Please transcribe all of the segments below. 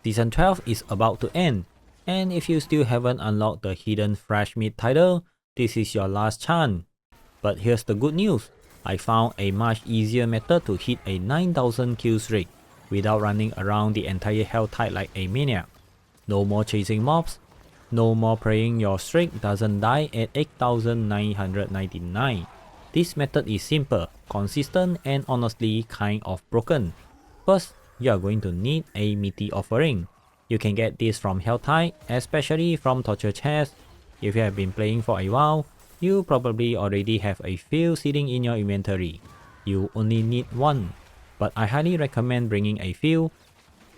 Season 12 is about to end, and if you still haven't unlocked the hidden fresh meat title, this is your last chance. But here's the good news, I found a much easier method to hit a 9000 kill streak without running around the entire Helltide like a maniac. No more chasing mobs, no more praying your streak doesn't die at 8999. This method is simple, consistent, and honestly kind of broken. First, you are going to need a Meaty Offering. You can get this from Helltide, especially from torture chests. If you have been playing for a while, you probably already have a few sitting in your inventory. You only need one, but I highly recommend bringing a few,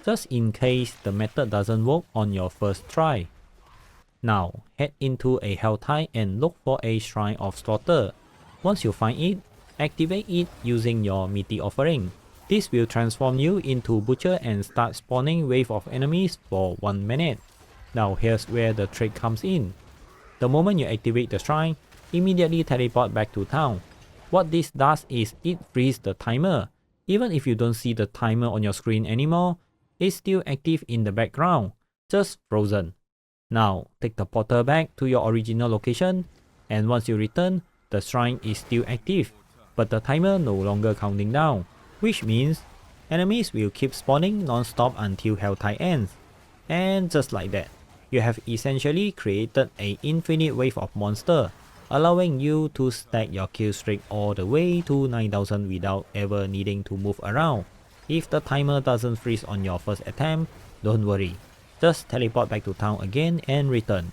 just in case the method doesn't work on your first try. Now, head into a Helltide and look for a Shrine of Slaughter. Once you find it, activate it using your Meaty Offering. This will transform you into Butcher and start spawning wave of enemies for 1 minute. Now here's where the trick comes in. The moment you activate the shrine, immediately teleport back to town. What this does is it frees the timer. Even if you don't see the timer on your screen anymore, it's still active in the background, just frozen. Now take the portal back to your original location, and once you return, the shrine is still active, but the timer no longer counting down. Which means enemies will keep spawning non-stop until Helltide ends. And just like that, you have essentially created an infinite wave of monsters, allowing you to stack your kill streak all the way to 9000 without ever needing to move around. If the timer doesn't freeze on your first attempt, don't worry, just teleport back to town again and return.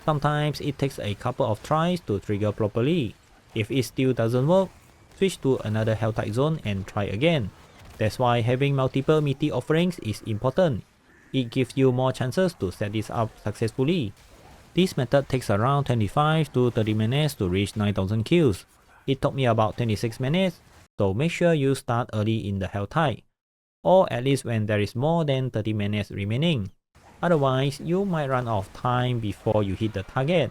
Sometimes it takes a couple of tries to trigger properly. If it still doesn't work, switch to another Helltide zone and try again. That's why having multiple Meaty Offerings is important. It gives you more chances to set this up successfully. This method takes around 25 to 30 minutes to reach 9000 kills. It took me about 26 minutes, so make sure you start early in the Helltide, or at least when there is more than 30 minutes remaining. Otherwise, you might run out of time before you hit the target.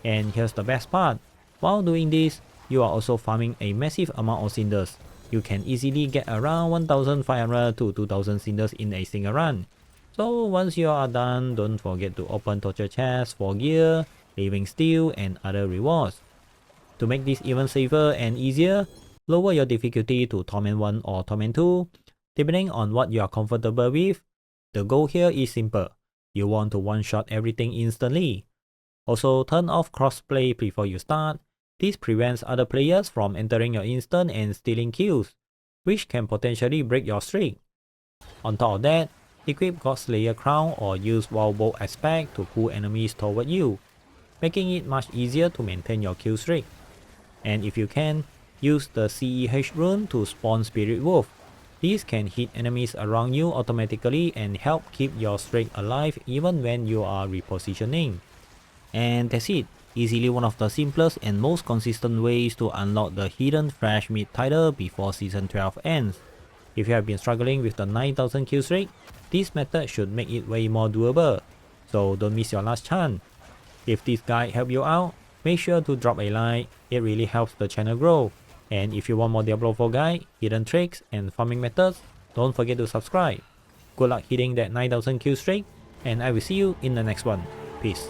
And here's the best part, while doing this, you are also farming a massive amount of cinders. You can easily get around 1500 to 2000 cinders in a single run. So once you are done, don't forget to open torture chests for gear, living steel, and other rewards. To make this even safer and easier, lower your difficulty to Torment 1 or Torment 2, depending on what you are comfortable with. The goal here is simple. You want to one-shot everything instantly. Also, turn off crossplay before you start. This prevents other players from entering your instant and stealing kills, which can potentially break your streak. On top of that, equip Godslayer Crown or use Wild Bolt Aspect to pull enemies toward you, making it much easier to maintain your kill streak. And if you can, use the CEH rune to spawn Spirit Wolf. These can hit enemies around you automatically and help keep your streak alive even when you are repositioning. And that's it. Easily one of the simplest and most consistent ways to unlock the hidden fresh meat title before season 12 ends. If you have been struggling with the 9000 kill streak, this method should make it way more doable, so don't miss your last chance. If this guide helped you out, make sure to drop a like, it really helps the channel grow. And if you want more Diablo 4 guide, hidden tricks, and farming methods, don't forget to subscribe. Good luck hitting that 9000 kill streak, and I will see you in the next one. Peace.